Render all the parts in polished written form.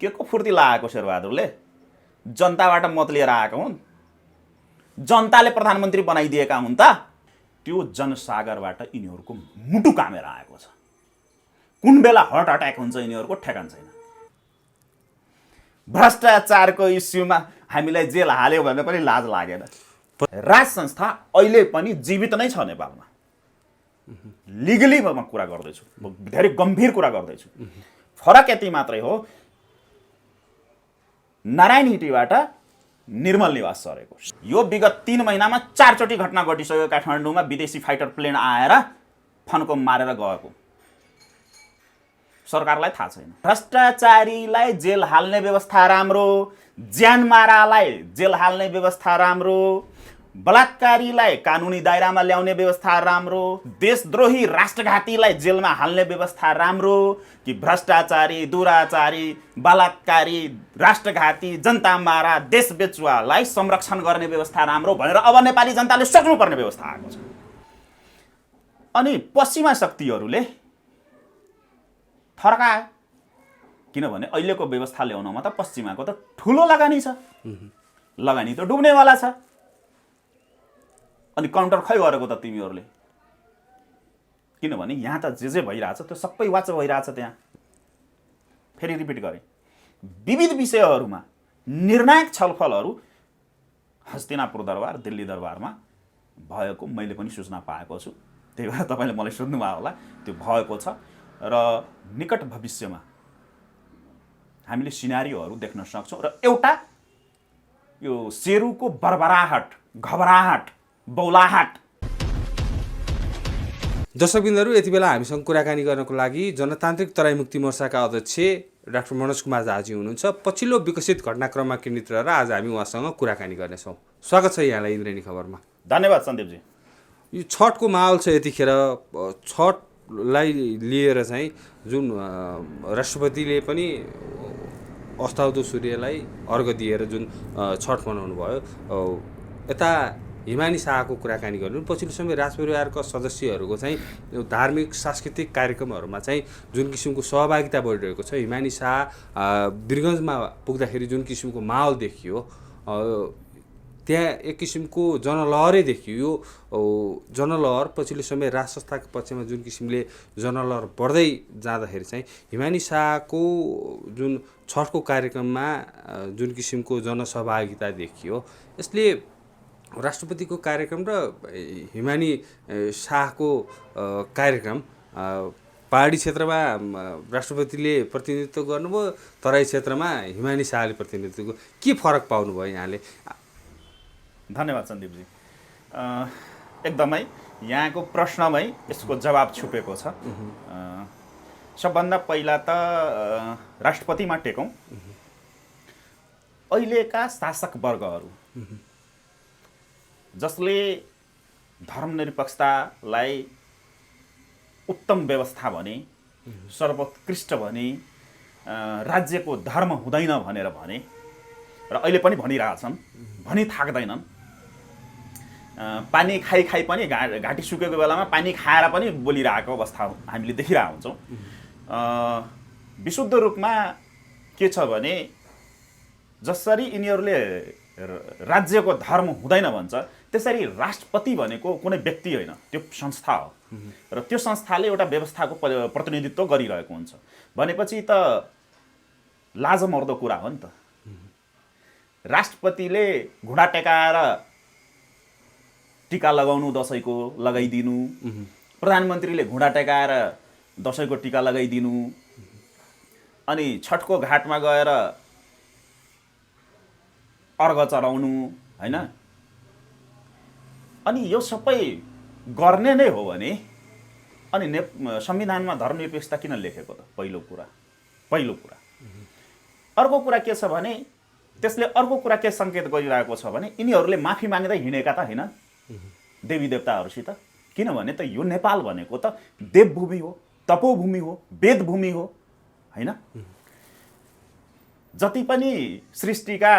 के को फुर्ती लागेको शेरबहादुरले? जनताबाट मत लिएर आएका हुन्, जनताले प्रधानमन्त्री बनाइदिएका हुन् त। त्यो जनसागरबाट यिनीहरूको मुटु कामेर आएको छ। कुन बेला हार्ट अट्याक हुन्छ यिनीहरूको ठेगान छैन। भ्रष्टाचारको इस्युमा हामीलाई जेल हाल्यो भने पनि लाज लागेन। राज संस्था अहिले पनि जीवित नै छ नेपालमा। लिगली म कुरा गर्दैछु, धेरै गम्भीर कुरा गर्दैछु। फरक यति मात्रै हो, नारायण हिटीबाट निर्मल निवास सरेको। यो विगत 3 महिनामा 4 चोटि घटना घटिसक्यो। काठमाडौँमा विदेशी फाइटर प्लेन आएर फन्को मारेर गएको। सरकारलाई थाहा छैन। भ्रष्टाचारीलाई जेल हाल्ने व्यवस्था राम्रो, ज्यानमारालाई जेल हाल्ने व्यवस्था राम्रो, बलात्कारीलाई कानुनी दायरामा ल्याउने व्यवस्था राम्रो, देशद्रोही राष्ट्रघातीलाई जेलमा हाल्ने व्यवस्था राम्रो कि भ्रष्टाचारी, दुराचारी, बलात्कारी, राष्ट्रघाती, जनता मारा, देश बेचुवालाई संरक्षण गर्ने व्यवस्था राम्रो भनेर अब नेपाली जनताले सोच्नुपर्ने व्यवस्था आएको छ। अनि पश्चिमा शक्तिहरूले फर्काए, किनभने अहिलेको व्यवस्था ल्याउनमा त पश्चिमाको त ठुलो लगानी छ। लगानी त डुब्नेवाला छ। अनि काउन्टर खै गरेको त तिमीहरूले? किनभने यहाँ त जे भइरहेछ त्यो सबै वाच भइरहेछ। त्यहाँ फेरि रिपिट गरेँ, विविध विषयहरूमा निर्णायक छलफलहरू हस्तिनापुर दरबार, दिल्ली दरबारमा भएको मैले पनि सूचना पाएको छु। त्यही भएर तपाईँले मलाई सोध्नुभयो होला। त्यो भएको छ र निकट भविष्यमा हामीले सिनारीहरू देख्न सक्छौँ। र एउटा यो सेरुको बरबराहट, घबराहट, बौलाहट। दर्शकबिन्दहरू, यति बेला हामीसँग कुराकानी गर्नको लागि जनतान्त्रिक तराई मुक्ति मोर्चाका अध्यक्ष डाक्टर मनोज कुमार झाजी हुनुहुन्छ। पछिल्लो विकसित घटनाक्रममा केन्द्रित रहेर आज हामी उहाँसँग कुराकानी गर्नेछौँ। स्वागत छ यहाँलाई इन्द्रेणी खबरमा। धन्यवाद सन्दीपजी। यो छठको माहौल छ यतिखेर। छठलाई लिएर चाहिँ जुन राष्ट्रपतिले पनि अस्ताउँदो सूर्यलाई अर्घ दिएर जुन छठ मनाउनु भयो, यता हिमानी शाहको कुराकानी गर्नु, पछिल्लो समय राजपरिवारका सदस्यहरूको चाहिँ धार्मिक सांस्कृतिक कार्यक्रमहरूमा चाहिँ जुन किसिमको सहभागिता बढिरहेको छ। हिमानी शाह वीरगन्जमा पुग्दाखेरि जुन किसिमको माहौल देखियो, त्यहाँ एक किसिमको जनलहरै देखियो। यो जनलहर पछिल्लो समय राज संस्थाको पक्षमा जुन किसिमले जनलहर बढ्दै जाँदाखेरि चाहिँ हिमानी शाहको जुन छठको कार्यक्रममा जुन किसिमको जनसहभागिता देखियो, यसले राष्ट्रपतिको कार्यक्रम र हिमानी शाहको कार्यक्रम, पहाडी क्षेत्रमा राष्ट्रपतिले प्रतिनिधित्व गर्नुभयो, तराई क्षेत्रमा हिमानी शाहले प्रतिनिधित्व, के फरक पाउनुभयो यहाँले? धन्यवाद सन्दीपजी। एकदमै यहाँको प्रश्नमै यसको जवाब छुपेको छ। सबभन्दा पहिला त राष्ट्रपतिमा टेकौँ। अहिलेका शासक वर्गहरू जसले धर्मनिरपेक्षतालाई उत्तम व्यवस्था भने, सर्वोत्कृष्ट भने, राज्यको धर्म हुँदैन भनेर भने र अहिले पनि भनिरहेछन्, भनी थाक्दैनन्। पानी खाइ खाइ पनि घाँटी सुकेको बेलामा पानी खाएर पनि बोलिरहेको अवस्था हामीले देखिरहेको हुन्छौँ। विशुद्ध रूपमा के छ भने, जसरी यिनीहरूले राज्यको धर्म हुँदैन भन्छ, त्यसरी राष्ट्रपति भनेको कुनै व्यक्ति होइन, त्यो संस्था हो। र त्यो संस्थाले एउटा व्यवस्थाको प्रतिनिधित्व गरिरहेको हुन्छ भनेपछि त लाजमर्दो कुरा हो नि त। राष्ट्रपतिले घुँडा टेकाएर टीका लगाउनु, दसैँको लगाइदिनु, प्रधानमन्त्रीले घुँडा टेकाएर दसैँको टीका लगाइदिनु, अनि छठको घाटमा गएर अर्घ चढाउनु, होइन? अनि यो सबै गर्ने नै हो भने अनि संविधानमा धर्मनिरपेक्षता किन लेखेको त? पहिलो कुरा। अर्को कुरा के छ भने, त्यसले अर्को कुरा के सङ्केत गरिरहेको छ भने, यिनीहरूले माफी माग्दै हिँडेका त होइन देवी देवताहरूसित। किनभने त यो नेपाल भनेको त देवभूमि हो, तपोभूमि हो, वेदभूमि हो, होइन? जति पनि सृष्टिका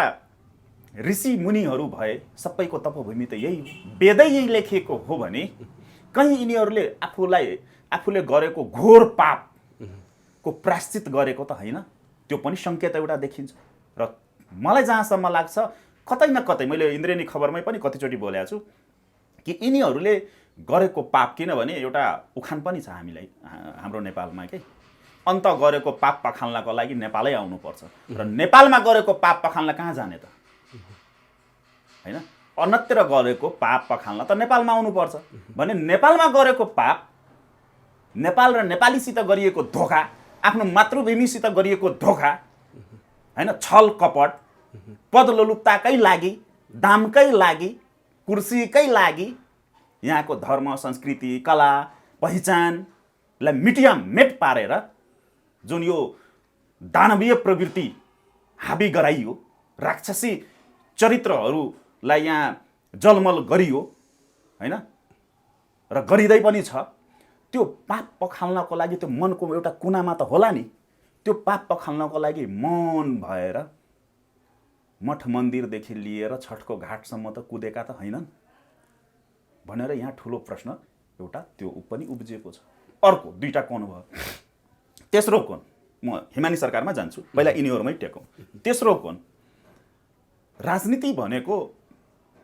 ऋषि मुनिहरू भए सबैको तपोभूमि त यही हो, वेदै यही लेखिएको हो भने कहीँ यिनीहरूले आफूले गरेको घोर पापको प्रायश्चित गरेको त होइन। त्यो पनि सङ्केत एउटा देखिन्छ। र मलाई जहाँसम्म लाग्छ कतै न कतै, मैले इन्द्रेणी खबरमै पनि कतिचोटि बोलेको छु कि यिनीहरूले गरेको पाप, किनभने एउटा उखान पनि छ हामीलाई हाम्रो नेपालमा के अन्त गरेको पाप पखाल्नको लागि नेपालै आउनुपर्छ, र नेपालमा गरेको पाप पखाल्न कहाँ जाने त हैन, अन्यत्र गरेको पाप पखाल्न त नेपालमा आउनुपर्छ भने नेपालमा गरेको पाप, नेपाल र नेपालीसित गरिएको धोका, आफ्नो मातृभूमिसित गरिएको धोका हैन, छल कपट, पदलोलुप्ताकै लागि, दामकै लागि, कुर्सीकै लागि यहाँको धर्म संस्कृति कला पहिचानलाई मिटियामेट पारेर जुन यो दानवीय प्रवृत्ति हाबी गराइयो, राक्षसी चरित्रहरूलाई यहाँ जलमल गरियो हैन, र गरिँदै पनि छ, त्यो पाप पखाल्नको लागि त्यो मनको एउटा कुनामा त होला नि, त्यो पाप पखाल्नको लागि मन भएर मठ मन्दिरदेखि लिएर छठको घाटसम्म त कुदेका त हैनन् भनेर यहाँ ठुलो प्रश्न एउटा त्यो पनि उब्जिएको छ। अर्को दुईटा कोण भयो। तेस्रो कोण, म हिमानी सरकारमा जान्छु, पहिला यिनीहरूमै टेकौँ। तेस्रो कोण, राजनीति भनेको,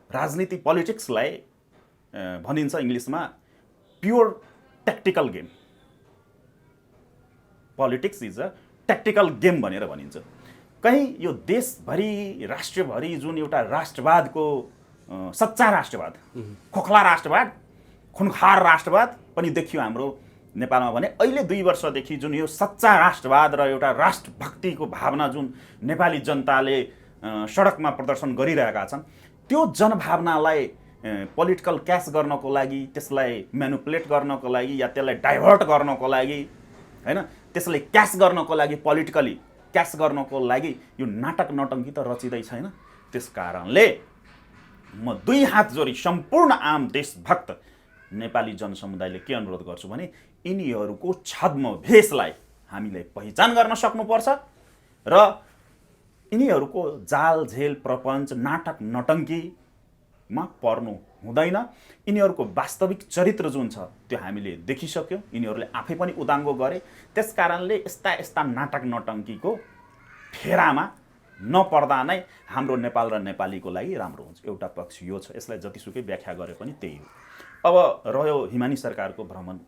राजनीति पोलिटिक्सलाई भनिन्छ इङ्ग्लिसमा pure tactical game. Politics is a tactical game भनेर भनिन्छ। कहीँ यो देशभरि राष्ट्रभरि जुन एउटा राष्ट्रवादको सच्चा राष्ट्रवाद, खोखला राष्ट्रवाद, खुनखार राष्ट्रवाद पनि देखियो हाम्रो नेपालमा भने अहिले 2 वर्षदेखि जुन यो सच्चा राष्ट्रवाद र एउटा राष्ट्रभक्तिको भावना जुन नेपाली जनताले सडकमा प्रदर्शन गरिरहेका छन्, त्यो जनभावनालाई पोलिटिकल क्यास गर्नको लागि, त्यसलाई म्यानुपुलेट गर्नको लागि या त्यसलाई डाइभर्ट गर्नको लागि हैन, त्यसलाई क्यास गर्नको लागि, पोलिटिकली क्यास गर्नको लागि यो नाटक नटङ्की त रचिँदै छैन। त्यसकारणले म 2 हात जोडी सम्पूर्ण आम देशभक्त नेपाली जनसमुदायले के अनुरोध गर्छु भने यिनीहरूको छद्मवेशलाई हामीले पहिचान गर्न सक्नुपर्छ र यिनीहरूको जाल झेल प्रपञ्च नाटक नटङ्कीमा पर्नु हुँदैन। यिनीहरूको वास्तविक चरित्र जुन छ त्यो हामीले देखिसक्यौँ, यिनीहरूले आफै पनि उदाङ्गो गरे। त्यसकारणले यस्ता यस्ता नाटक नटङ्कीको फेरामा नपर्दा नै हाम्रो नेपाल र नेपालीको लागि राम्रो हुन्छ। एउटा पक्ष यो छ, यसलाई जतिसुकै व्याख्या गरे पनि त्यही हो। अब रह्यो हिमानी सरकारको भ्रमण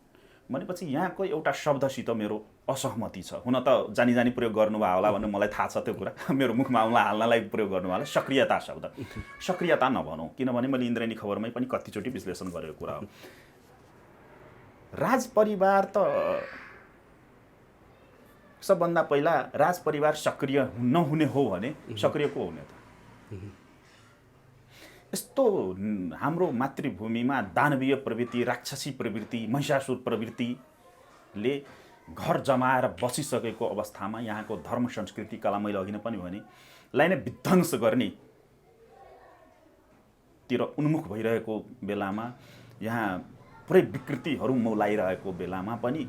भनेपछि यहाँको एउटा शब्दसित मेरो असहमति छ। हुन त जानी जानी प्रयोग गर्नुभयो होला भन्ने मलाई थाहा छ, त्यो कुरा मेरो मुखमा आउँला हाल्नलाई प्रयोग गर्नुभयो होला। सक्रियता शब्द, सक्रियता नभनौँ, किनभने मैले इन्द्रेणी खबरमै पनि कतिचोटि विश्लेषण गरेको कुरा हो। राजपरिवार त सबभन्दा पहिला राजपरिवार सक्रिय नहुने हो भने सक्रिय को हुने त? यस्तो हाम्रो मातृभूमिमा दानवीय प्रवृत्ति, राक्षसी प्रवृत्ति, महिषासुर प्रवृत्तिले घर जमाएर बसिसकेको अवस्थामा यहाँको धर्म संस्कृति कला, मैले अघि नै पनि भने, लाई नै विध्वंस गर्ने तिर उन्मुख भइरहेको बेलामा, यहाँ पुरै विकृतिहरू मौलाइरहेको बेलामा पनि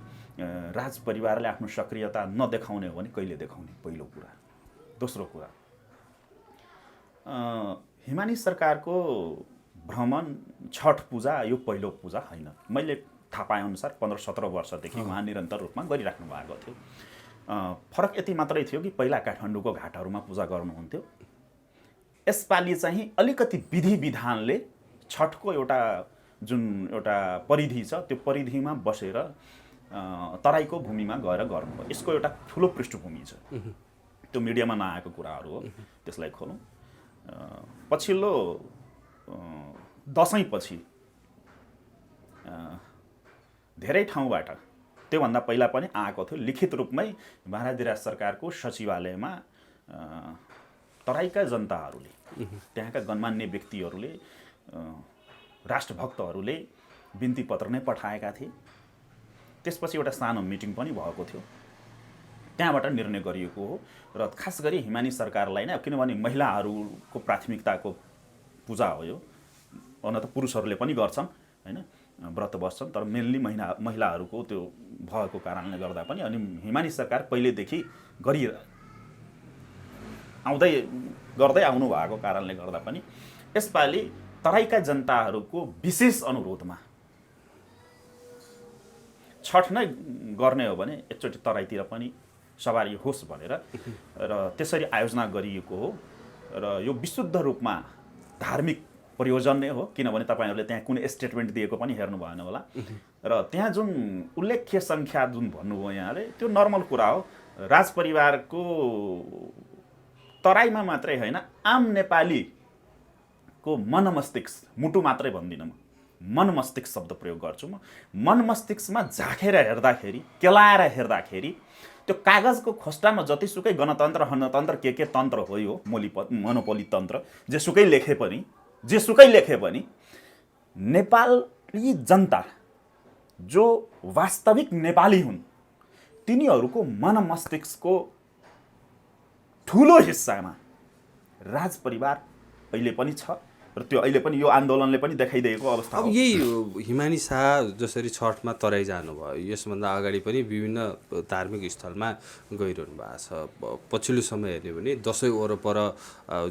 राजपरिवारले आफ्नो सक्रियता नदेखाउने हो भने कहिले देखाउने? पहिलो कुरा। दोस्रो कुरा, हिमानी सरकारको भ्रमण छठ पूजा यो पहिलो पूजा होइन। मैले थाहा पाएअनुसार 15-17 वर्षदेखि उहाँ निरन्तर रूपमा गरिराख्नु भएको थियो। फरक यति मात्रै थियो कि पहिला काठमाडौँको घाटहरूमा पूजा गर्नुहुन्थ्यो, यसपालि चाहिँ अलिकति विधि विधानले छठको एउटा जुन एउटा परिधि छ त्यो परिधिमा बसेर तराईको भूमिमा गएर गर्नुभयो। यसको एउटा ठुलो पृष्ठभूमि छ, त्यो मिडियामा नआएको कुराहरू हो, त्यसलाई खोलौँ। पछिल्लो दसैँपछि धेरै ठाउँबाट, त्योभन्दा पहिला पनि आएको थियो, लिखित रूपमै महाराज सरकारको सचिवालयमा तराईका जनताहरूले, त्यहाँका गणमान्य व्यक्तिहरूले, राष्ट्रभक्तहरूले बिन्ती पत्र नै पठाएका थिए। त्यसपछि एउटा सानो मिटिङ पनि भएको थियो, त्यहाँबाट निर्णय गरिएको हो। र खास गरी हिमानी सरकारलाई नै, किनभने महिलाहरूको प्राथमिकताको पूजा हो यो, अन त पुरुषहरूले पनि गर्छन् हैन, व्रत बस्छन्, तर मेनली महिलाहरूको त्यो भएको कारणले गर्दा पनि, अनि हिमानी सरकार पहिलेदेखि गर्दै आउनु भएको कारणले गर्दा पनि यसपालि तराईका जनताहरूको विशेष अनुरोधमा छठ नै गर्ने हो भने एकचोटि तराईतिर पनि सवारी होस् भनेर र त्यसरी आयोजना गरिएको हो र यो विशुद्ध रूपमा धार्मिक प्रयोजन नै हो किनभने तपाईहरुले त्यहाँ कुनै स्टेटमेन्ट दिएको पनि हेर्नु भएन होला र त्यहाँ जुन उल्लेख्य संख्या जुन भन्नुभयो यहाँले त्यो नर्मल कुरा हो राजपरिवारको तराईमा मात्रै हैन आम नेपालीको मन मस्तिष्क मुटु मात्रै भन्दिनँ म मन मस्तिष्क शब्द प्रयोग गर्छु म मन मस्तिष्कमा झाँकेर हेर्दाखेरि केलाएर हेर्दाखेरि त्यो कागजको खोस्टामा जतिसुकै गणतन्त्र हनतन्त्र के तन्त्र हो यो मोनोपोली तन्त्र जेसुकै लेखे पनि नेपाली जनता जो वास्तविक नेपाली हुन् तिनीहरूको मन मस्तिष्कको ठुलो हिस्सामा राजपरिवार अहिले पनि छ र त्यो अहिले पनि यो आन्दोलनले पनि देखाइदिएको अवस्था हो। अब यही हिमानी शाह जसरी छठमा तराई जानुभयो यसभन्दा अगाडि पनि विभिन्न धार्मिक स्थलमा गइरहनु भएको छ। पछिल्लो समय हेर्ने भने दसैँ वरपर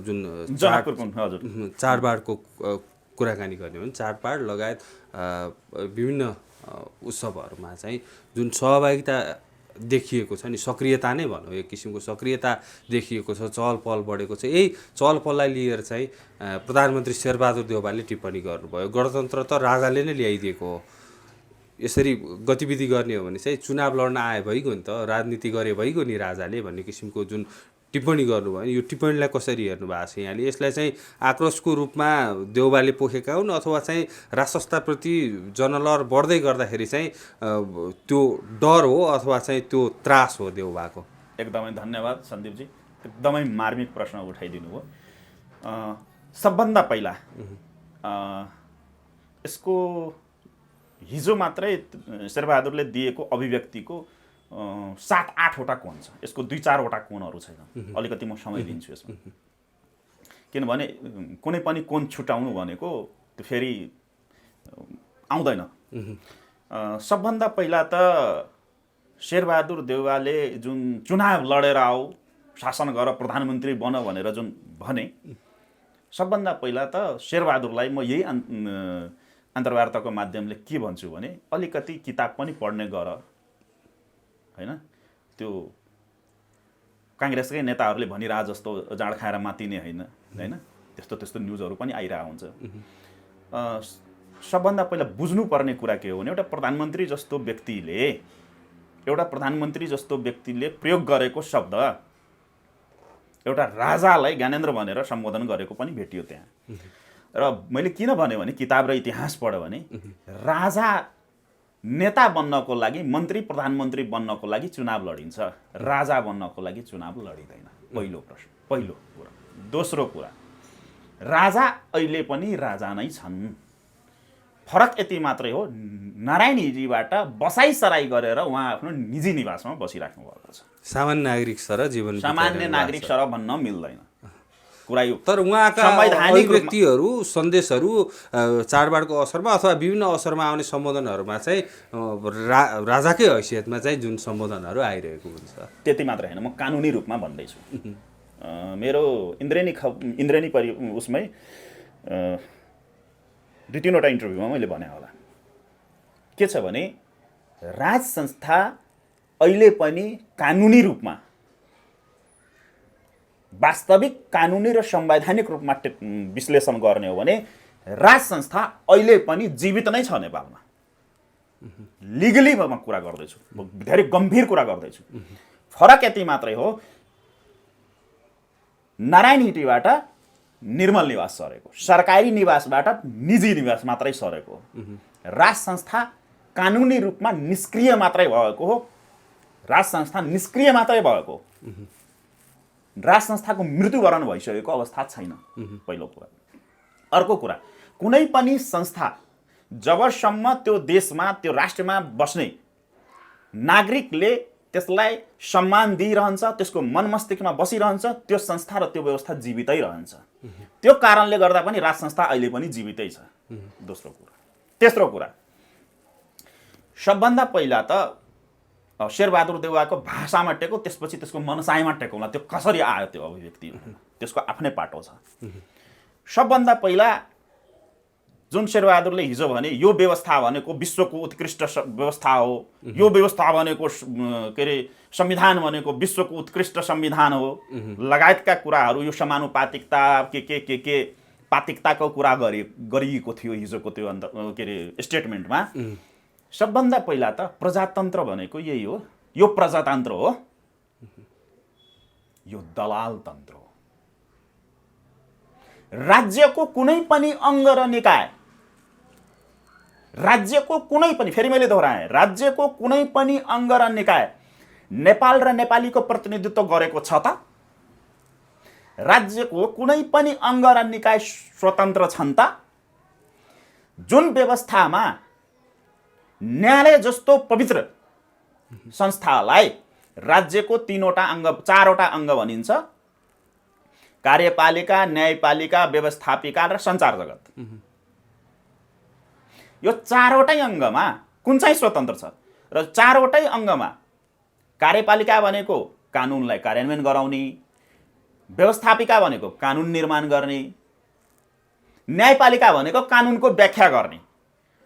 जुन चाडबाडको कुराकानी गर्ने हो भने चाडबाड लगायत विभिन्न उत्सवहरूमा चाहिँ जुन सहभागिता देखिएको छ नि सक्रियता नै भनौँ एक किसिमको सक्रियता देखिएको छ चहल पहल बढेको छ। यही चहल पहललाई लिएर चाहिँ प्रधानमन्त्री शेरबहादुर देउवाले टिप्पणी गर्नुभयो गणतन्त्र त राजाले नै ल्याइदिएको हो यसरी गतिविधि गर्ने हो भने चाहिँ चुनाव लड्न आए भइगयो नि त राजनीति गरे भइगयो नि राजाले भन्ने किसिमको जुन टिप्पणी गर्नुभयो यो टिप्पणीलाई कसरी हेर्नु भएको छ यहाँले यसलाई चाहिँ आक्रोशको रूपमा देउवाले पोखेका हुन् अथवा चाहिँ राजसंस्थाप्रति जनलहर बढ्दै गर्दाखेरि चाहिँ त्यो डर हो अथवा चाहिँ त्यो त्रास हो देउवाको? एकदमै धन्यवाद सन्दीपजी एकदमै मार्मिक प्रश्न उठाइदिनु भयो। सबभन्दा पहिला यसको हिजो मात्रै शेरबहादुरले दिएको अभिव्यक्तिको 7-8वटा कोण छ यसको 2-4वटा कोणहरू छैन अलिकति म समय दिन्छु यसमा किनभने कुनै पनि कोण छुटाउनु भनेको त्यो फेरि आउँदैन। सबभन्दा पहिला त शेरबहादुर देउवाले जुन चुनाव लडेर आऊ शासन गर प्रधानमन्त्री बन भनेर जुन भने सबभन्दा पहिला त शेरबहादुरलाई म यही अन्तर्वार्ताको माध्यमले के भन्छु भने अलिकति किताब पनि पढ्ने गर हैन त्यो कांग्रेसकै नेताहरूले भनिरहे जस्तो जाँड खाएर मातिने हैन त्यस्तो न्युजहरू पनि आइरहेको हुन्छ। सबभन्दा पहिला बुझ्नुपर्ने कुरा के हो भने एउटा प्रधानमन्त्री जस्तो व्यक्तिले प्रयोग गरेको शब्द एउटा राजालाई ज्ञानेन्द्र भनेर सम्बोधन गरेको पनि भेटियो त्यहाँ र मैले किन भने किताब र इतिहास पढ्यो भने राजा नेता बन्नको लागि मन्त्री प्रधानमन्त्री बन्नको लागि चुनाव लडिन्छ राजा बन्नको लागि चुनाव लडिदैन पहिलो कुरा। दोस्रो कुरा राजा अहिले पनि राजा नै छन् फरक यति मात्रै हो नारायण हिजीबाट बसाइसराई गरेर उहाँ आफ्नो निजी निवासमा बसिराख्नु भएको छ। सामान्य नागरिक सर जीवन सामान्य नागरिक सर भन्न मिल्दैन कुरा यो। तर उहाँका व्यक्तिहरू सन्देशहरू चाडबाडको अवसरमा अथवा विभिन्न अवसरमा आउने सम्बोधनहरूमा चाहिँ राजाकै हैसियतमा चाहिँ जुन सम्बोधनहरू आइरहेको हुन्छ त्यति मात्र हैन म कानुनी रूपमा भन्दैछु। मेरो इन्द्रेणी उसमै 2-3वटा इन्टरभ्यूमा मैले भने होला के छ भने राज संस्था अहिले पनि कानुनी रूपमा वास्तविक कानुनी र संवैधानिक रूपमा विश्लेषण गर्ने हो भने राज संस्था अहिले पनि जीवित नै छ नेपालमा। लिगली म कुरा गर्दैछु धेरै गम्भीर कुरा गर्दैछु। फरक यति मात्रै हो नारायण हिटीबाट निर्मल निवास सरेको सरकारी निवासबाट निजी निवास मात्रै सरेको राज संस्था कानुनी रूपमा निष्क्रिय मात्रै भएको हो। राज संस्था निष्क्रिय मात्रै भएको राज संस्थाको मृत्युवरण भइसकेको अवस्था छैन पहिलो कुरा। अर्को कुरा कुनै पनि संस्था जबसम्म त्यो देशमा त्यो राष्ट्रमा बस्ने नागरिकले त्यसलाई सम्मान दिइरहन्छ त्यसको मन मस्तिष्कमा बसिरहन्छ त्यो संस्था र त्यो व्यवस्था जीवितै रहन्छ। त्यो कारणले गर्दा पनि राज संस्था अहिले पनि जीवितै छ। दोस्रो कुरा। तेस्रो कुरा सबभन्दा पहिला त शेरबहादुर देउवाको भाषामा टेको त्यसपछि त्यसको मनसायमा टेकौला त्यो कसरी आयो त्यो अभिव्यक्ति त्यसको आफ्नै पाटो छ। सबभन्दा पहिला जुन शेरबहादुरले हिजो भने यो व्यवस्था भनेको विश्वको उत्कृष्ट व्यवस्था हो, यो व्यवस्था भनेको के अरे संविधान भनेको विश्वको उत्कृष्ट संविधान हो लगायतका कुराहरू, यो समानुपातिकता के पातिकताको कुरा गरिएको थियो हिजोको त्यो के अरे स्टेटमेन्टमा। सबभन्दा पहिला त प्रजातन्त्र भनेको यही हो, यो प्रजातन्त्र हो, यो दलाल तन्त्र हो। राज्यको कुनै पनि अङ्ग र निकाय, राज्यको कुनै पनि, फेरि मैले दोहोऱ्याएँ, राज्यको कुनै पनि अङ्ग र निकाय नेपाल र नेपालीको प्रतिनिधित्व गरेको छ त? राज्यको कुनै पनि अङ्ग र निकाय स्वतन्त्र छन् त? जुन व्यवस्थामा न्यायालय जस्तो पवित्र संस्थालाई राज्यको 4वटा अङ्ग भनिन्छ, कार्यपालिका, न्यायपालिका, व्यवस्थापिका र सञ्चार जगत। यो 4वटै अङ्गमा कुन चाहिँ स्वतन्त्र छ र 4वटै अङ्गमा कार्यपालिका भनेको कानुनलाई कार्यान्वयन गराउने, व्यवस्थापिका भनेको कानुन निर्माण गर्ने, न्यायपालिका भनेको कानुनको व्याख्या गर्ने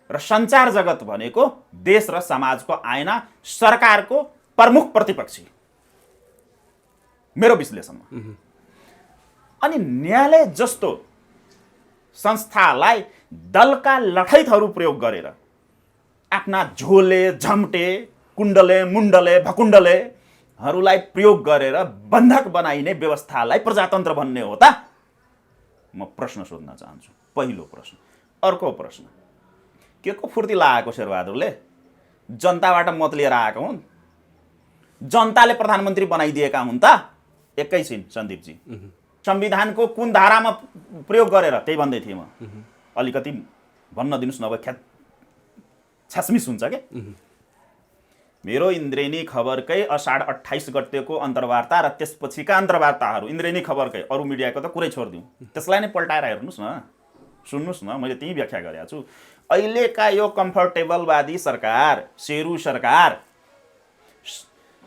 र सञ्चार जगत भनेको देश र समाजको आइना, सरकारको प्रमुख प्रतिपक्षी, मेरो विश्लेषणमा। अनि न्यायालय जस्तो संस्थालाई दलका लठैतहरू प्रयोग गरेर आफ्ना झोले, झम्टे, कुण्डले, मुण्डले, भकुण्डलेहरूलाई प्रयोग गरेर बन्धक बनाइने व्यवस्थालाई प्रजातन्त्र भन्ने हो त? म प्रश्न सोध्न चाहन्छु, पहिलो प्रश्न। अर्को प्रश्न, के को फुर्ती लागेको शेरबहादुरले? जनताबाट मत लिएर आएका हुन्, जनताले प्रधानमन्त्री बनाइदिएका हुन् त? एकैछिन सन्दीपजी, संविधानको कुन धारामा प्रयोग गरेर? त्यही भन्दै थिएँ म। अलिकति भन्न दिनुहोस्, नभए छ्यासमिस हुन्छ के। मेरो इन्द्रेणी खबरकै असाढ 28 गतेको अन्तर्वार्ता र त्यसपछिका अन्तर्वार्ताहरू, इन्द्रेणी खबरकै, अरू मिडियाको त कुरै छोडिदिउँ, त्यसलाई नै पल्टाएर हेर्नुहोस् न, सुन्नुहोस् न, मैले त्यही व्याख्या गरेको छु। अहिलेका यो कम्फर्टेबलवादी सरकार, शेरू सरकार,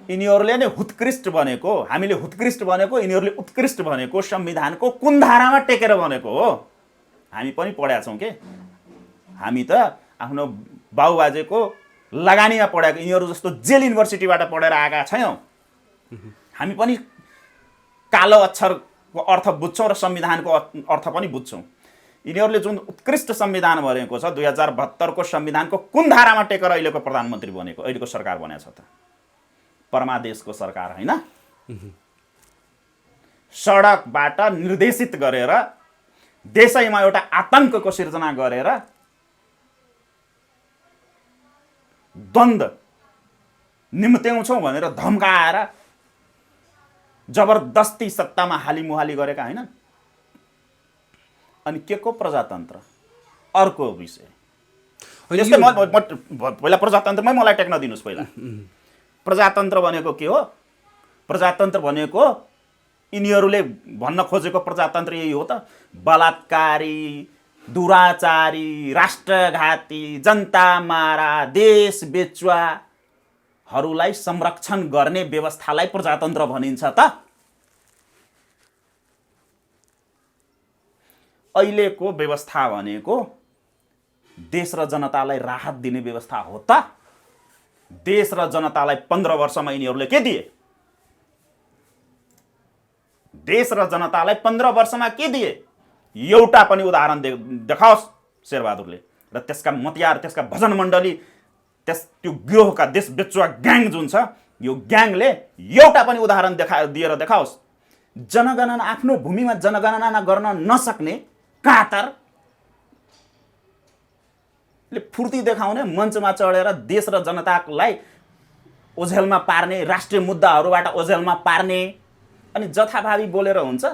यिनीहरूले नै उत्कृष्ट भनेको, हामीले उत्कृष्ट भनेको, यिनीहरूले उत्कृष्ट भनेको संविधानको कुन धारामा टेकेर भनेको हो? हामी पनि पढेका छौँ के। हामी त आफ्नो बाउबाजेको लगानीमा पढेको, यिनीहरू जस्तो जेल युनिभर्सिटीबाट पढेर आएका छैनौँ। हामी पनि कालो अक्षरको अर्थ बुझ्छौँ र संविधानको अर्थ पनि बुझ्छौँ। यिनीहरूले जुन उत्कृष्ट संविधान भनेको छ, 2072 को संविधानको कुन धारामा टेकेर अहिलेको प्रधानमन्त्री बनेको, अहिलेको सरकार बनेको छ त? परमादेशको सरकार होइन, सडकबाट निर्देशित गरेर देशैमा एउटा आतङ्कको सिर्जना गरेर द्वन्द्व निम्त्याउँछौँ भनेर धम्काएर जबरदस्ती सत्तामा हालिमुहाली गरेका होइन। अनि के को प्रजातन्त्र? अर्को विषय। त्यस्तै पहिला प्रजातन्त्रमै मलाई टेक्न दिनुहोस्। पहिला प्रजातन्त्र भनेको के हो? प्रजातन्त्र भनेको यिनीहरूले भन्न खोजेको प्रजातन्त्र यही हो त? बलात्कारी, दुराचारी, राष्ट्रघाती, जनता मारा, देश बेचुवाहरूलाई संरक्षण गर्ने व्यवस्थालाई प्रजातन्त्र भनिन्छ त? अहिलेको व्यवस्था भनेको देश र जनतालाई राहत दिने व्यवस्था हो त? देश र जनतालाई 15 वर्षमा यिनीहरूले के दिए? देश र जनतालाई 15 वर्षमा के दिए? एउटा पनि उदाहरण देखाओस् शेरबहादुरले। र त्यसका मतियार, त्यसका भजन मण्डली, त्यो गिरोहका देश बेचुवा ग्याङ जुन छ, यो ग्याङले एउटा पनि उदाहरण दिएर देखाओस्। जनगणना, आफ्नो भूमिमा जनगणना गर्न नसक्ने कातरले फुर्ती देखाउने, मञ्चमा चढेर देश र जनतालाई ओझेलमा पार्ने, राष्ट्रिय मुद्दाहरूबाट ओझेलमा पार्ने, अनि जथाभावी बोलेर हुन्छ।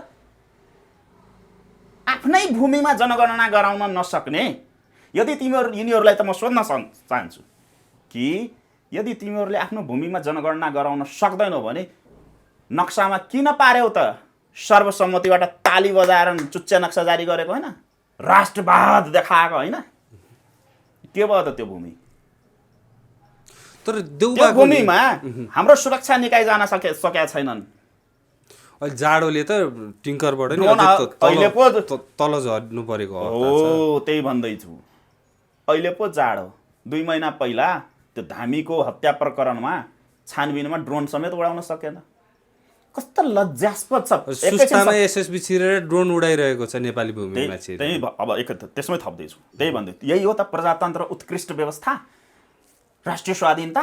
आफ्नै भूमिमा जनगणना गराउन नसक्ने, यदि यिनीहरूलाई त म सोध्न चाहन्छु कि यदि तिमीहरूले आफ्नो भूमिमा जनगणना गराउन सक्दैनौ भने नक्सामा किन पार्यौ त? सर्वसम्मतिबाट ताली बजाएर चुच्चा नक्सा जारी गरेको होइन, राष्ट्रवाद देखाएको होइन? के भयो त त्यो भूमि? तर त्यो भूमिमा हाम्रो सुरक्षा निकाय जान सकेका छैनन्। अहिले जाडोले त टिङ्करबाट नि ड्रोन अझै अहिले पो तल झर्नु परेको हो त्यही भन्दैछु। अहिले पो जाडो 2 महिना पहिला त्यो धामीको हत्या प्रकरणमा छानबिनमा ड्रोन समेत उडाउन सकेन। कस्तो लज्जास्पद छ। सुस्तामा एसएसबी छिरेर ड्रोन उडाइरहेको छ नेपाली भूमिमा छिरेर। त्यही अब त्यसमै थप्दैछु। त्यही भन्दै यही हो त प्रजातन्त्र, उत्कृष्ट व्यवस्था, राष्ट्रिय स्वाधीनता।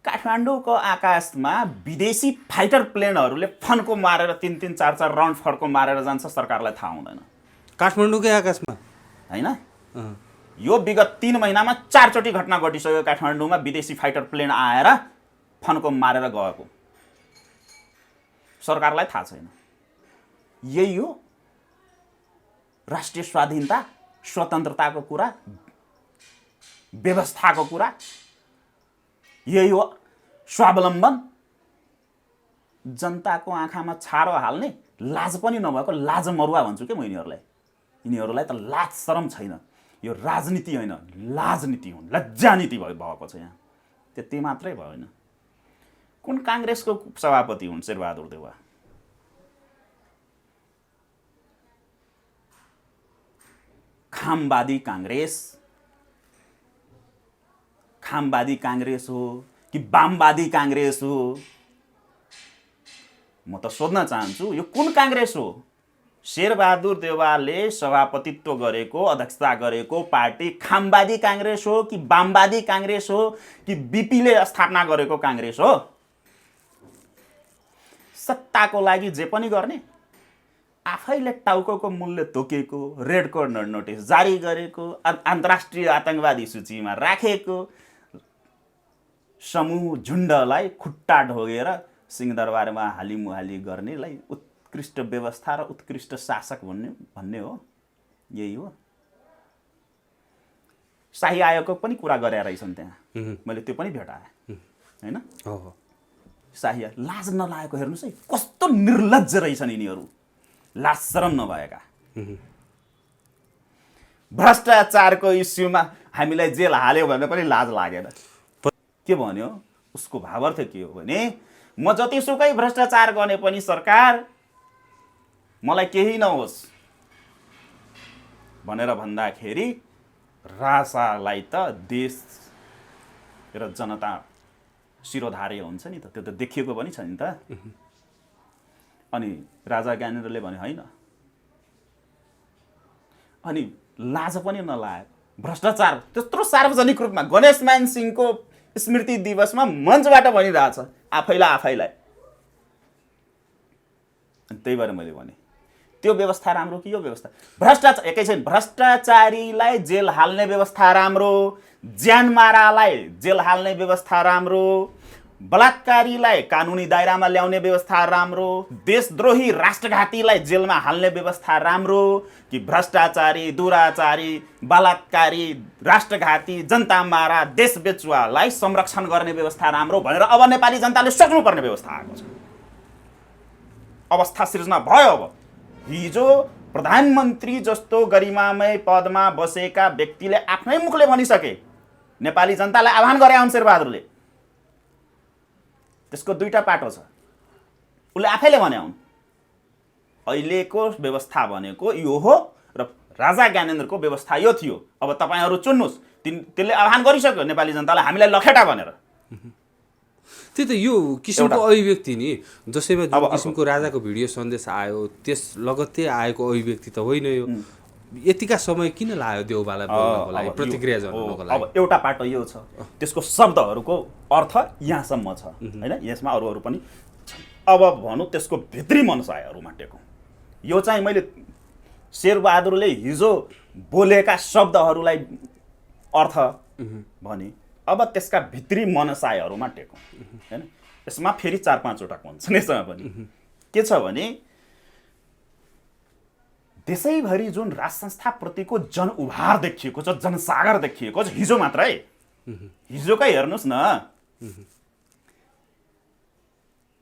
काठमाडौँको आकाशमा विदेशी फाइटर प्लेनहरूले फन्को मारेर 3-3, 4-4 राउन्ड फड्को मारेर जान्छ, सरकारलाई थाहा हुँदैन। काठमाडौँकै आकाशमा हैन, यो विगत 3 महिनामा 4 चोटि घटना घटिसक्यो। काठमाडौँमा विदेशी फाइटर प्लेन आएर फन्को मारेर गएको, सरकारलाई थाहा छैन। यही हो राष्ट्रिय स्वाधीनता, स्वतन्त्रताको कुरा, व्यवस्थाको कुरा। यही हो स्वावलम्बन। जनताको आँखामा छारो हाल्ने लाज पनि नभएको लाज मरुवा भन्छु के म यिनीहरूलाई। यिनीहरूलाई त लाज शरम छैन। यो राजनीति होइन, लाजनीति हुन्, लज्जानीति भएको छ यहाँ। त्यति मात्रै भएन। कुन काङ्ग्रेसको सभापति हुन् शेरबहादुर देउवा? खामवादी काङ्ग्रेस, खामवादी काङ्ग्रेस हो कि वामवादी काङ्ग्रेस हो? म त सोध्न चाहन्छु, यो कुन काङ्ग्रेस हो? शेरबहादुर देउवाले सभापतित्व गरेको, अध्यक्षता गरेको पार्टी खामवादी काङ्ग्रेस हो कि वामवादी काङ्ग्रेस हो कि बिपीले स्थापना गरेको काङ्ग्रेस हो? सत्ताको लागि जे पनि गर्ने, आफैले टाउको मूल्य तोकेको, रेड कर्नर नोटिस जारी गरेको, अन्तर्राष्ट्रिय आतंकवादी सूचीमा राखेको समूह झुण्डलाई खुट्टा ढोगेर सिंहदरबारमा हालिमुहाली गर्नेलाई उत्कृष्ट व्यवस्था र उत्कृष्ट शासक भन्ने हो। यही हो। शाही आयोगको पनि कुरा गरे रहेछन् त्यहाँ, मैले त्यो पनि भेटाएँ हैन। शाही लाज नलागेको हेर्नुहोस् है, कस्तो निर्लज्ज रहेछन् यिनीहरू, लाज शरम नभएका। भ्रष्टाचारको इस्युमा हामीलाई जेल हाल्यो भने पनि लाज लागेन। के भन्यो? उसको भावार्थ के हो भने, म जतिसुकै भ्रष्टाचार गर्ने पनि सरकार मलाई केही नहोस् भनेर भन्दाखेरि राजालाई त देश र जनता शिरोधार्य हुन्छ नि त, त्यो त देखिएको पनि छ नि त। अनि राजा ज्ञानेन्द्रले भने होइन, अनि लाज पनि नलाग्यो। भ्रष्टाचार त्यत्रो सार्वजनिक रूपमा गणेशमान सिंहको स्मृति दिवसमा मञ्चबाट भनिरहेछ आफैलाई। अनि त्यही भएर मैले भने त्यो व्यवस्था राम्रो कि यो व्यवस्था? भ्रष्टाचार एकैछिन, भ्रष्टाचारीलाई जेल हाल्ने व्यवस्था राम्रो, ज्यानमारालाई जेल हाल्ने व्यवस्था राम्रो, बलात्कारीलाई कानुनी दायरामा ल्याउने व्यवस्था राम्रो, देशद्रोही राष्ट्रघातीलाई जेलमा हाल्ने व्यवस्था राम्रो कि भ्रष्टाचारी, दुराचारी, बलात्कारी, राष्ट्रघाती, जनता मारा, देश बेचुवालाई संरक्षण गर्ने व्यवस्था राम्रो भनेर अब नेपाली जनताले सोच्नुपर्ने व्यवस्था आएको छ। अवस्था सिर्जना भयो। अब हिजो प्रधानमन्त्री जस्तो गरिमामय पदमा बसेका व्यक्तिले आफ्नै मुखले भनिसके, नेपाली जनतालाई आह्वान गरे हुन् शेरबहादुरले। त्यसको दुईटा पाटो छ। उसले आफैले भने हुन् अहिलेको व्यवस्था भनेको यो हो र राजा ज्ञानेन्द्रको व्यवस्था यो थियो, अब तपाईहरु चुन्नुस्। त्यसले आह्वान गरिसक्यो नेपाली जनतालाई हामीलाई लखेटा भनेर। त्यही त यो किसिमको अभिव्यक्ति नि, जसैमा जुन किसिमको राजाको भिडियो सन्देश आयो त्यस लगत्तै आएको अभिव्यक्ति त होइन यो। यतिका समय किन लाग्यो देउबालाई बोल्नको लागि, प्रतिक्रिया जनाउनको लागि? अब एउटा पाटो यो छ, त्यसको शब्दहरूको अर्थ यहाँसम्म छ हैन, यसमा अरू पनि छन्। अब भनौँ त्यसको भित्री मनसायहरूमा टेकौँ। यो चाहिँ मैले शेरबहादुरले हिजो बोलेका शब्दहरूलाई अर्थ भने, अब त्यसका भित्री मनसायहरूमा टेकौँ हैन। यसमा फेरि 4-5 वटा हुन्छन् यसमा पनि। के छ भने देशैभरि जुन राज संस्थाप्रतिको जन उभार देखिएको छ, जनसागर देखिएको छ, हिजो मात्रै, हिजोकै हेर्नुहोस् न,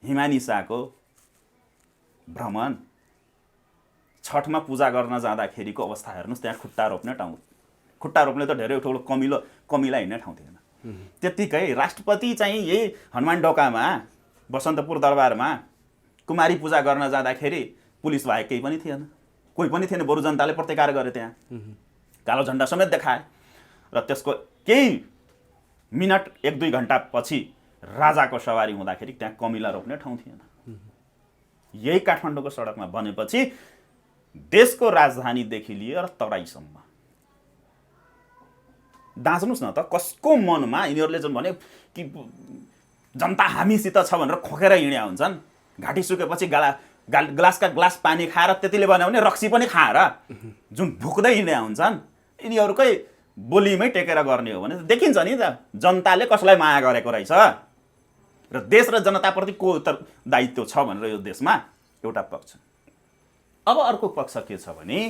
हिमानिसाको भ्रमण, छठमा पूजा गर्न जाँदाखेरिको अवस्था हेर्नुहोस्। त्यहाँ खुट्टा रोप्ने ठाउँ, खुट्टा रोप्ने त धेरै ठुलो कमिला हिँड्ने ठाउँ थिएन। त्यतिकै राष्ट्रपति चाहिँ यही हनुमान ढोकामा बसन्तपुर दरबारमा कुमारी पूजा गर्न जाँदाखेरि पुलिस बाहेक केही पनि थिएन, कोही पनि थिएन, बरु जनताले प्रतिकार गरे, त्यहाँ कालो झन्डा समेत देखाए। र त्यसको केही मिनट 1-2 घण्टा पछि राजाको सवारी हुँदाखेरि त्यहाँ कमिला रोप्ने ठाउँ थिएन। यही काठमाडौँको सडकमा बनेपछि देशको राजधानीदेखि लिएर तराईसम्म दाँच्नुस् न त, कसको मनमा यिनीहरूले जुन भने कि जनता हामीसित छ भनेर खोकेर हिँड्या हुन्छन्, घाँटी सुकेपछि ग्लासका ग्लास पानी खाएर त्यतिले भन्यो भने रक्सी पनि खाएर जुन भुक्दै हिँड्या हुन्छन्, यिनीहरूकै बोलीमै टेकेर गर्ने हो भने देखिन्छ नि त जनताले कसलाई माया गरेको रहेछ र देश र जनताप्रति को उत्तरदायित्व छ भनेर यो देशमा। एउटा पक्ष। अब अर्को पक्ष के छ भने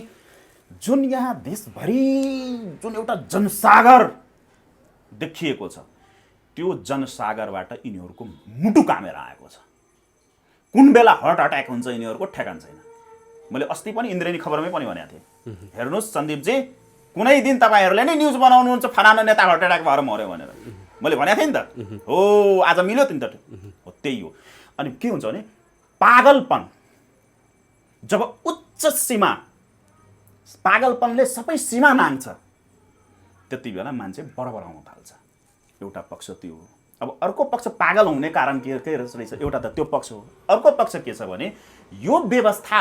जुन यहाँ देशभरि जुन एउटा जनसागर देखिएको छ, त्यो जनसागरबाट यिनीहरूको मुटु कामेर आएको छ। कुन बेला हार्ट अट्याक हुन्छ यिनीहरूको ठेगान छैन। मैले अस्ति पनि इन्द्रेणी खबरमै पनि भनेको थिएँ, हेर्नुहोस् सन्दीपजी, कुनै दिन तपाईँहरूले नै न्युज बनाउनुहुन्छ फलाना नेता हार्ट अट्याक भएर मर्यो भनेर। मैले भनेको थिएँ नि त, हो आज मिल्यो नि त, हो त्यही हो। अनि के हुन्छ भने पागलपन जब उच्च सीमा, पागलपनले सबै सीमा नाङ्छ, त्यति बेला मान्छे बडबडाउन थाल्छ। एउटा पक्ष त्यो हो। अब अर्को पक्ष पागल हुने कारण के रहेछ, एउटा त त्यो पक्ष हो। अर्को पक्ष के छ भने यो व्यवस्था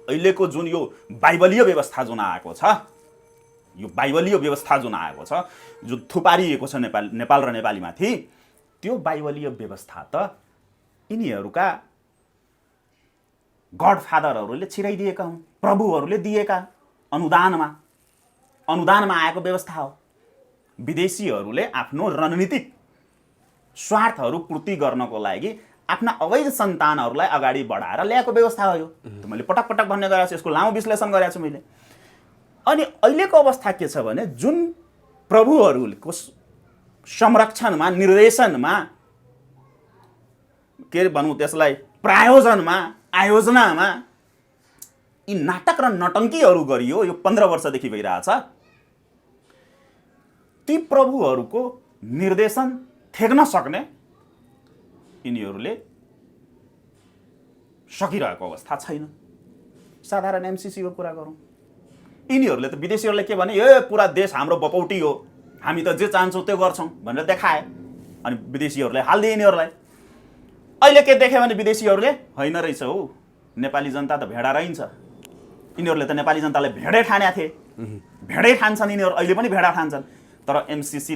अहिलेको जुन यो बाइबलीय व्यवस्था जुन आएको छ, यो बाइबलीय व्यवस्था जुन आएको छ, जुन थुपारिएको छ नेपाल र नेपालीमाथि, त्यो बाइबलीय व्यवस्था त यिनीहरूका गडफादरहरूले छिराइदिएका हुन्, प्रभुहरूले दिएका अनुदानमा आएको व्यवस्था हो। विदेशीहरूले आफ्नो रणनीतिक स्वार्थहरू पूर्ति गर्नको लागि आफ्ना अवैध सन्तानहरूलाई अगाडि बढाएर ल्याएको व्यवस्था हो यो। मैले पटक पटक भन्ने गरेको छु, यसको लामो विश्लेषण गरेको छु मैले। अनि अहिलेको अवस्था के छ भने जुन प्रभुहरूको संरक्षणमा, निर्देशनमा, के भनौँ त्यसलाई, प्रायोजनमा, आयोजनामा यी नाटक र नटङ्कीहरू गरियो, यो 15 वर्षदेखि भइरहेछ। ती प्रभुहरूको निर्देशन थेक्न सक्ने यिनीहरूले सकिरहेको अवस्था छैन। साधारण एमसीसीको कुरा गरौँ, यिनीहरूले त विदेशीहरूलाई के भने, ए पुरा देश हाम्रो बपौटी हो, हामी त जे चाहन्छौँ त्यो गर्छौँ भनेर देखाए। अनि विदेशीहरूले हालिदिए यिनीहरूलाई। अहिले के देख्यो भने विदेशीहरूले होइन रहेछ हौ, नेपाली जनता त भेडा रहन्छ। यिनीहरूले त नेपाली जनतालाई भेडै ठान्या थिए, भेडै ठान्छन् यिनीहरू, अहिले पनि भेडा ठान्छन्। तर एमसीसी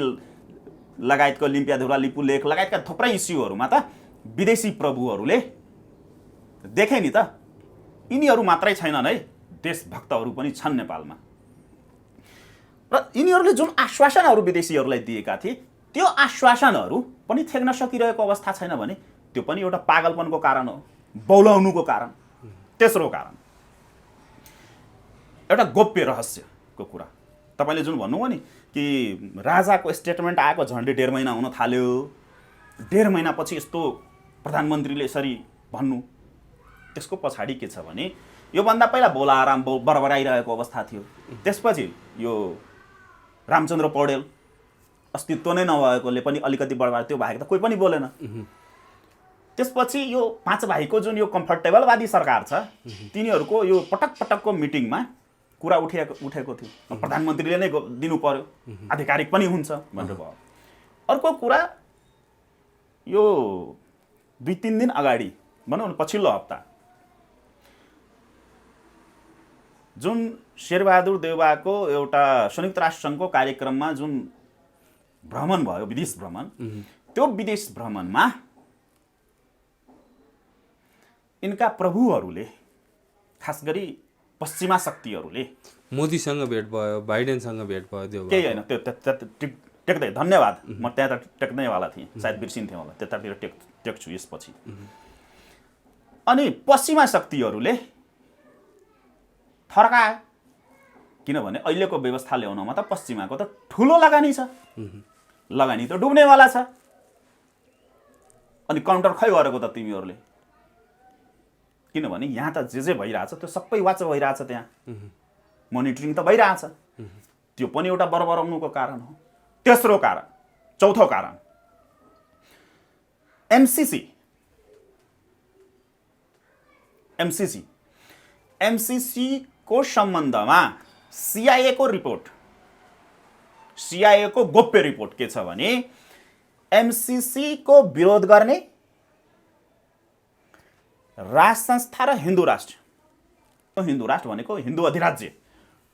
लगायतको लिम्पियाधुरा, लिपु लेख लगायतका थुप्रै इस्युहरूमा त विदेशी प्रभुहरूले देखे नि त, यिनीहरू मात्रै छैनन् है, देशभक्तहरू पनि छन् नेपालमा। र यिनीहरूले जुन आश्वासनहरू विदेशीहरूलाई दिएका थिए, त्यो आश्वासनहरू पनि थेक्न सकिरहेको अवस्था छैन भने त्यो पनि एउटा पागलपनको कारण हो, बौलाउनुको कारण। तेस्रो कारण एउटा गोप्य रहस्यको कुरा। तपाईँले जुन भन्नुभयो नि कि राजाको स्टेटमेन्ट आएको झन्डै 1.5 महिना हुन थाल्यो, 1.5 महिनापछि यस्तो प्रधानमन्त्रीले यसरी भन्नु, त्यसको पछाडि के छ भने योभन्दा पहिला बोला आराम बरबराइरहेको अवस्था थियो। त्यसपछि यो रामचन्द्र पौडेल अस्तित्व नै नभएकोले पनि अलिकति बढाएर, त्यो बाहेक त कोही पनि बोलेन। त्यसपछि यो 5 भाइको जुन यो कम्फर्टेबलवादी सरकार छ, तिनीहरूको यो पटक पटकको मिटिङमा कुरा उठेको थियो, प्रधानमन्त्रीले नै दिनु पर्यो, आधिकारिक पनि हुन्छ भनेर भयो। अर्को कुरा, यो 2-3 दिन अगाडि भनौँ न, पछिल्लो हप्ता जुन शेरबहादुर देउवाको एउटा संयुक्त राष्ट्र सङ्घको कार्यक्रममा जुन भ्रमण भयो, विदेश भ्रमण, त्यो विदेश भ्रमणमा यिनका प्रभुहरूले, खास गरी पश्चिमा शक्तिहरूले, मोदीसँग भेट भयो, बाइडेनसँग भेट भयो, देउवा केही होइन, त्यो टेक्दै, धन्यवाद, म त्यहाँ त टेक्नैवाला थिएँ, सायद बिर्सिन्थेँ होला, त्यतातिर टेक्छु यसपछि। अनि पश्चिमा शक्तिहरूले थर्कायो, किनभने अहिलेको व्यवस्था ल्याउनमा त पश्चिमाको त ठुलो लगानी छ, लगानी त डुब्नेवाला छ। अनि काउन्टर खै गरेको त तिमीहरूले, किनभने यहाँ त जे भइरहेछ त्यो सबै वाच भइरहेछ, त्यहाँ मोनिटरिङ त भइरहेछ। त्यो पनि एउटा बरबराउनुको कारण हो। तेस्रो कारण, चौथो कारण, एमसीसी को सम्बन्धमा CIA को रिपोर्ट, CIA को गोप्य रिपोर्ट के छ भने एमसीसी को विरोध गर्ने राज संस्था र हिन्दू राष्ट्र भनेको हिन्दू अधिराज्य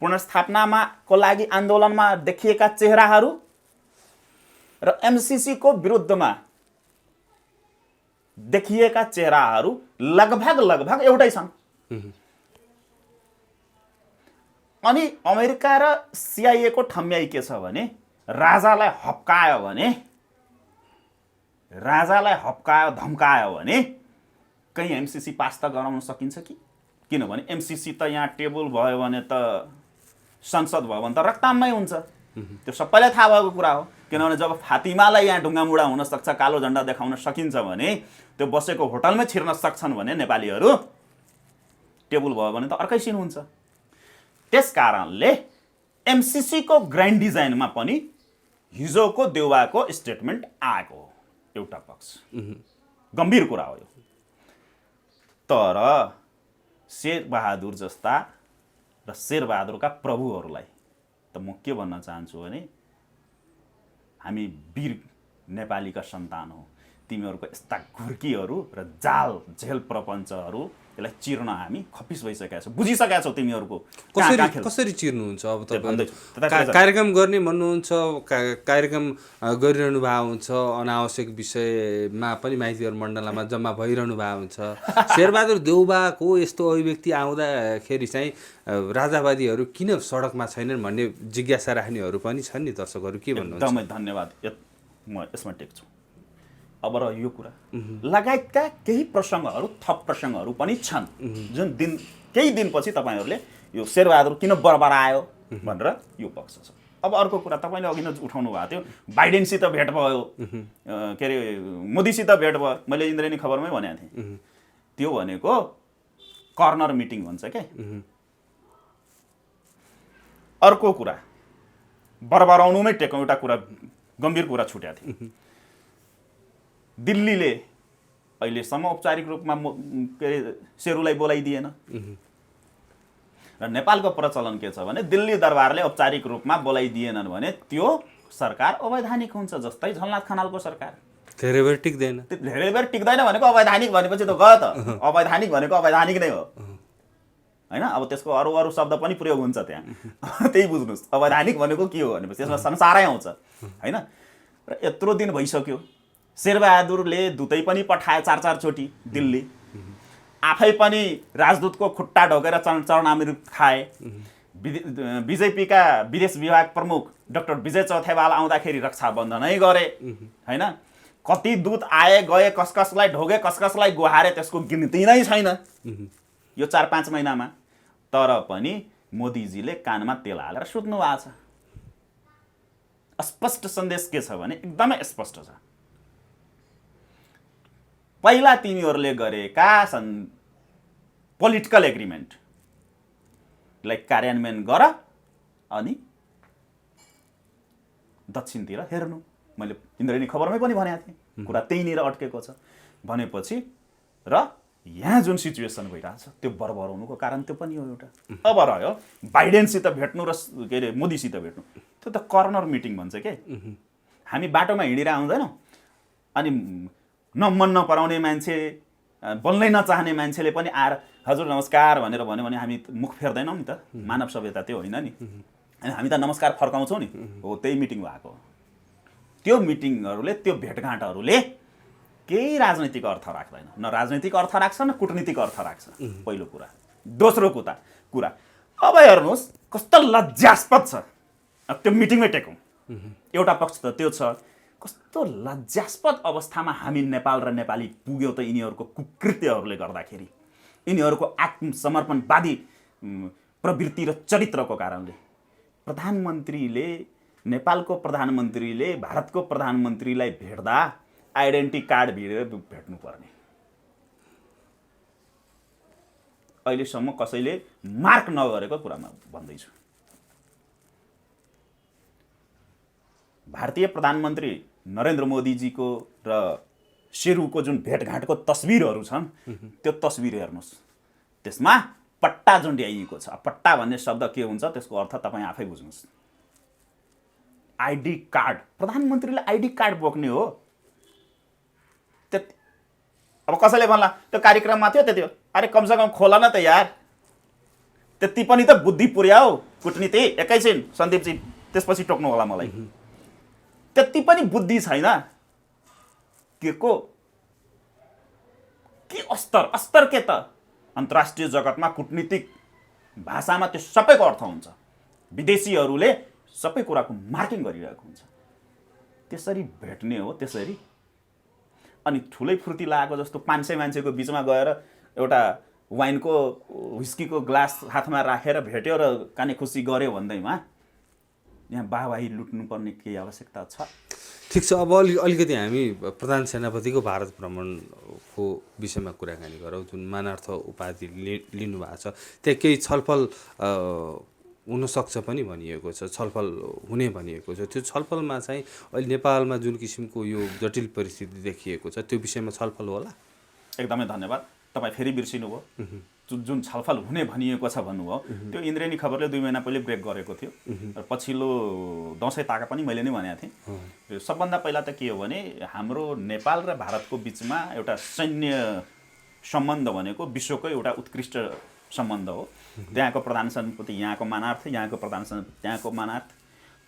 पुनर्स्थापनामा को लागि आन्दोलनमा देखिएका चेहराहरू र एमसीसी को विरुद्धमा देखिएका चेहराहरू लगभग एउटै छन्। अनि अमेरिका र CIA को ठम्याइ के छ भने राजालाई हप्कायो धम्कायो भने कहीं एमसीसी पास त गराउन सकिन्छ कि? किनभने एमसीसी त यहाँ टेबल भयो भने त संसद भयो भने त रक्ताममै हुन्छ। त्यो सबैलाई थाहा भएको कुरा हो। किनभने जब फातिमालाई यहाँ ढुङ्गामुढा हुन सक्छ, कालो झण्डा देखाउन सकिन्छ भने त्यो बसेको होटलमै छिर्न सक्छन् भने नेपालीहरू, टेबल भयो भने त अर्कै सिन हुन्छ। त्यस कारणले एमसीसी को ग्रान्ड डिजाइनमा पनि हिजोको देउवाको स्टेटमेन्ट आएको हो। एउटा पक्ष गम्भीर कुरा हो यो। तर शेरबहादुर जस्ता र शेरबहादुरका प्रभुहरूलाई त म के भन्न चाहन्छु भने हामी वीर नेपालीका सन्तान हौ। तिमीहरूको यस्ता घुर्कीहरू र जाल झेल प्रपञ्चहरू यसलाई चिर्न हामी खपिस भइसकेका छौँ, बुझिसकेका छौँ। तिमीहरूको कसरी चिर्नुहुन्छ? अब तपाईँ कार्यक्रम गर्ने भन्नुहुन्छ, कार्यक्रम गरिरहनु भएको हुन्छ, अनावश्यक विषयमा पनि माइतीहरू मण्डलमा जम्मा भइरहनु भएको हुन्छ। शेरबहादुर देउवाको यस्तो अभिव्यक्ति आउँदाखेरि चाहिँ राजावादीहरू किन सडकमा छैनन् भन्ने जिज्ञासा राख्नेहरू पनि छन् नि। दर्शकहरू के भन्नुहुन्छ? एकदमै धन्यवाद, म यसमा टेक्छु। अब र यो कुरा लगायतका केही प्रसङ्गहरू, थप प्रसङ्गहरू पनि छन् जुन केही दिनपछि तपाईँहरूले यो शेरबहादुर किन बरबरायो भनेर यो पक्ष छ। अब अर्को कुरा तपाईँले अघि नै उठाउनु भएको थियो, बाइडेनसित भेट भयो, के अरे मोदीसित भेट भयो। मैले इन्द्रेणी खबरमै भनेको थिएँ, त्यो भनेको कर्नर मिटिङ भन्छ क्या। अर्को कुरा बरबराउनुमै टेकौँ, एउटा कुरा गम्भीर कुरा छुट्याएको थियो। दिल्लीले अहिलेसम्म औपचारिक रूपमा के अरे शेरुलाई बोलाइदिएन र नेपालको प्रचलन के छ भने दिल्ली दरबारले औपचारिक रूपमा बोलाइदिएनन् भने त्यो सरकार अवैधानिक हुन्छ। जस्तै झलनाथ खनालको सरकार धेरै बेर टिक्दैन। धेरै बेर टिक्दैन भनेको अवैधानिक भनेपछि त गयो त। अवैधानिक भनेको अवैधानिक नै हो हैन। अब त्यसको अरू शब्द पनि प्रयोग हुन्छ त्यहाँ, त्यही बुझ्नुहोस्। अवैधानिक भनेको के हो भनेपछि त्यसमा संसारै आउँछ हैन। र यत्रो दिन भइसक्यो, शेरबहादुरले दूतै पनि पठाए 4-4 चोटि दिल्ली, आफै पनि राजदूतको खुट्टा ढोकेर चरणामृत खाए। बीजेपीका विदेश विभाग प्रमुख डाक्टर विजय चौथेवाल आउँदाखेरि रक्षाबन्धनै गरे हैन। कति दूत आए गए, कसकसलाई ढोगे, कसकसलाई गुहारे, त्यसको गिन्ती नै छैन यो 4-5 महिनामा। तर पनि मोदीजीले कानमा तेल हालेर सुत्नु भएको छ। स्पष्ट सन्देश के छ भने एकदमै स्पष्ट छ। पहिला तिमीहरूले गरेका पोलिटिकल एग्रिमेन्टलाई कार्यान्वयन गर, अनि दक्षिणतिर हेर्नु। मैले इन्द्रेणी खबरमै पनि भनेको थिएँ, कुरा त्यहीँनिर अड्केको छ भनेपछि। र यहाँ जुन सिचुएसन भइरहेछ त्यो बरबराउनुको कारण त्यो पनि हो एउटा। अब रह्यो बाइडेनसित भेट्नु र के अरे मोदीसित भेट्नु, त्यो त कर्नर मिटिङ भन्छ के। हामी बाटोमा हिँडेर आउँदैनौँ, अनि मन नपराउने मान्छे, बोल्नै नचाहने मान्छेले पनि आएर हजुर नमस्कार भनेर भन्यो भने हामी मुख फेर्दैनौँ नि त। मानव सभ्यता त्यो होइन नि। अनि हामी त नमस्कार फर्काउँछौँ नि। हो, त्यही मिटिङ भएको। त्यो मिटिङहरूले, त्यो भेटघाटहरूले केही राजनैतिक अर्थ राख्दैन। न राजनैतिक अर्थ राख्छ, न कुटनीतिक अर्थ राख्छ, पहिलो कुरा। दोस्रो कुरा अब हेर्नुहोस् कस्तो लज्जास्पद छ। त्यो मिटिङमै टेकौँ। एउटा पक्ष त त्यो छ, कस्तो लज्जास्पद अवस्थामा हामी नेपाल र नेपाली पुग्यौँ त यिनीहरूको कुकृत्यहरूले गर्दाखेरि, यिनीहरूको आत्मसमर्पणवादी प्रवृत्ति र चरित्रको कारणले। प्रधानमन्त्रीले, नेपालको प्रधानमन्त्रीले भारतको प्रधानमन्त्रीलाई भेट्दा आइडेन्टिटी कार्ड भिडेर भेट्नुपर्ने। अहिलेसम्म कसैले मार्क नगरेको कुरामा भन्दैछु। भारतीय प्रधानमन्त्री नरेन्द्र मोदीजीको र शेरुको जुन भेटघाटको तस्बिरहरू छन् त्यो तस्बिर हेर्नुहोस्, त्यसमा पट्टा झुन्ड्याइएको छ। पट्टा भन्ने शब्द के हुन्छ त्यसको अर्थ तपाईँ आफै बुझ्नुहोस्। आइडी कार्ड, प्रधानमन्त्रीले आइडी कार्ड बोक्ने हो त्यति। अब कसैले भन्ला त्यो कार्यक्रममा थियो त्यति हो, अरे कमसेकम खोला न त यार, त्यति पनि त बुद्धि पुर्याऊ कुटनीति। एकैछिन सन्दीपजी, त्यसपछि टोक्नु होला मलाई। त्यति पनि बुद्धि छैन के को के अस्तर के त अन्तर्राष्ट्रिय जगतमा कुटनीतिक भाषामा त्यो सबैको अर्थ हुन्छ। विदेशीहरूले सबै कुराको मार्किङ गरिरहेको हुन्छ। त्यसरी भेट्ने हो त्यसरी। अनि ठुलै फुर्ती लागेको जस्तो 500 मान्छेको बिचमा गएर एउटा वाइनको व्हिस्कीको ग्लास हातमा राखेर भेट्यो र काने खुसी गर्यो भन्दैमा यहाँ वाहवाही लुट्नुपर्ने केही आवश्यकता छ? ठिक छ, अब अलिकति हामी प्रधान सेनापतिको भारत भ्रमणको विषयमा कुराकानी गरौँ। जुन मानार्थ उपाधि लिनुभएको छ त्यहाँ केही छलफल हुनसक्छ पनि भनिएको छ, छलफल हुने भनिएको छ। त्यो छलफलमा चाहिँ अहिले नेपालमा जुन किसिमको यो जटिल परिस्थिति देखिएको छ त्यो विषयमा छलफल होला? एकदमै धन्यवाद, तपाईँ फेरि बिर्सिनुभयो। जुन छलफल हुने भनिएको छ भन्नुभयो, त्यो इन्द्रेणी खबरले 2 महिना पहिले ब्रेक गरेको थियो र पछिल्लो दसैँ ताका पनि मैले नै भनेको थिएँ। सबभन्दा पहिला त के हो भने हाम्रो नेपाल र भारतको बिचमा एउटा सैन्य सम्बन्ध भनेको विश्वको एउटा उत्कृष्ट सम्बन्ध हो। त्यहाँको प्रधान सेनापति यहाँको मानार्थ, यहाँको प्रधान सेनापति त्यहाँको मानार्थ,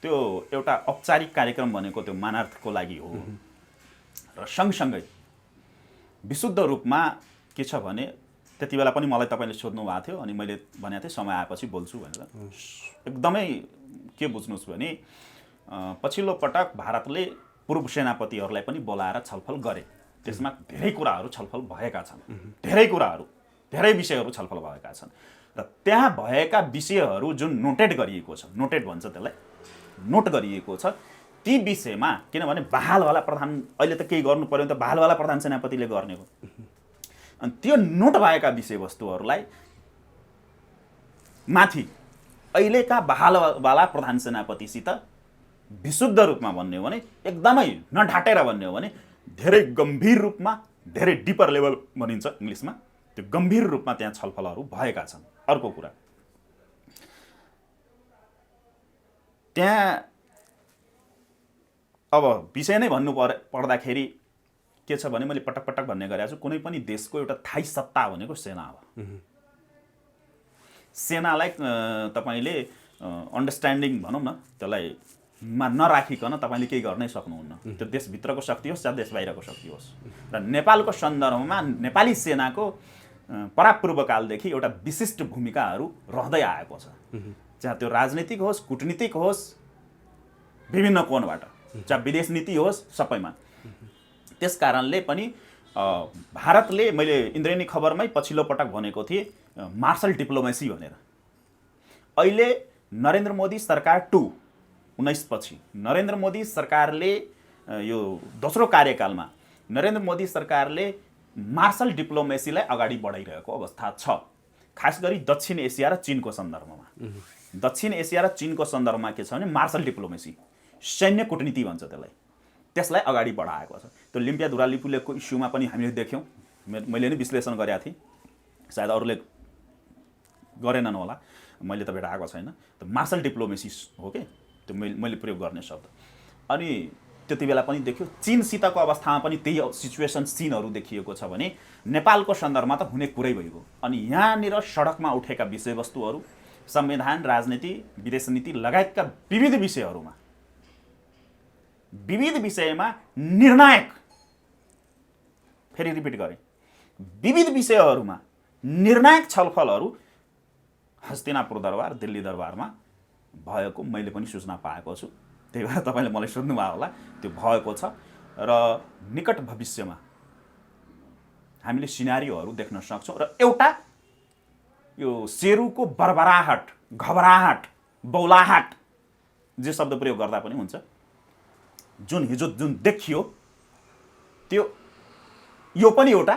त्यो एउटा औपचारिक कार्यक्रम भनेको त्यो मानार्थको लागि हो। र सँगसँगै विशुद्ध रूपमा के छ भने त्यति बेला पनि मलाई तपाईँले सोध्नु भएको थियो अनि मैले भनेको थिएँ समय आएपछि बोल्छु भनेर। एकदमै के बुझ्नुहोस् भने पछिल्लो पटक भारतले पूर्व सेनापतिहरूलाई पनि बोलाएर छलफल गरे। त्यसमा धेरै कुराहरू छलफल भएका छन्, धेरै विषयहरू छलफल भएका छन्। र त्यहाँ भएका विषयहरू जुन नोटेड गरिएको छ, नोटेड भन्छ त्यसलाई, नोट गरिएको छ, ती विषयमा किनभने बहालवाला प्रधान अहिले त केही गर्नु पर्यो भने त बहालवाला प्रधान सेनापतिले गर्ने हो। अनि त्यो नोट भएका विषयवस्तुहरूलाई माथि अहिलेका बहालवाला प्रधान सेनापतिसित विशुद्ध रूपमा भन्ने हो भने, एकदमै नढाटेर भन्ने हो भने धेरै गम्भीर रूपमा, धेरै डिपर लेभल भनिन्छ इङ्ग्लिसमा, त्यो गम्भीर रूपमा त्यहाँ छलफलहरू भएका छन्। अर्को कुरा, त्यहाँ अब विषय नै भन्नु पर्दाखेरि के छ भने मैले पटक पटक भन्ने गरेको छु, कुनै पनि देशको एउटा थाई सत्ता भनेको सेना हो। सेनालाई तपाईँले अन्डरस्ट्यान्डिङ भनौँ न त्यसलाई नराखिकन तपाईँले केही गर्नै सक्नुहुन्न। त्यो देशभित्रको शक्ति होस् या देश बाहिरको शक्ति होस्। र नेपालको सन्दर्भमा नेपाली सेनाको परापूर्वकालदेखि एउटा विशिष्ट भूमिकाहरू रहँदै आएको छ, चाहे त्यो राजनीतिक होस्, कुटनीतिक होस्, विभिन्न कोणबाट, चाहे विदेश नीति होस्, सबैमा। त्यस कारणले पनि भारतले, मैले इन्द्रेणी खबरमै पछिल्लो पटक भनेको थिएँ, मार्शल डिप्लोमेसी भनेर। अहिले नरेन्द्र मोदी सरकार 19 पछि नरेन्द्र मोदी सरकारले यो दोस्रो कार्यकालमा नरेन्द्र मोदी सरकारले मार्शल डिप्लोमेसीलाई अगाडि बढाइरहेको अवस्था छ। खास गरी दक्षिण एसिया र चीनको सन्दर्भमा। दक्षिण एसिया र चीनको सन्दर्भमा के छ भने मार्शल डिप्लोमेसी, सैन्य कूटनीति भन्छ त्यसलाई, त्यसलाई अगाडि बढाएको छ। त्यो लिम्पिया दुरालिपुलेको इस्युमा पनि हामीले देख्यौँ, मैले नै विश्लेषण गरेका थिएँ, सायद अरूले गरेनन् होला, मैले त भेटाएको छैन। त्यो मार्शल डिप्लोमेसी हो कि त्यो मैले प्रयोग गर्ने शब्द। अनि त्यति बेला पनि देख्यो चीनसितको अवस्थामा पनि त्यही सिचुएसन सिनहरू देखिएको छ भने नेपालको सन्दर्भमा त हुने कुरै भइगयो। अनि यहाँनिर सडकमा उठेका विषयवस्तुहरू, संविधान, राजनीति, विदेश नीति लगायतका विविध विषयमा निर्णायक, फेरि रिपिट गरेँ, विविध विषयहरूमा निर्णायक छलफलहरू हस्तिनापुर दरबार, दिल्ली दरबारमा भएको मैले पनि सूचना पाएको छु। त्यही भएर तपाईँले मलाई सोध्नुभयो होला, त्यो भएको छ। र निकट भविष्यमा हामीले सिनारीहरू देख्न सक्छौँ। र एउटा यो शेरुको बरबराहट, घबराहट, बौलाहट जे शब्द प्रयोग गर्दा पनि हुन्छ, हिजो जुन देखियो त्यो यो पनि एउटा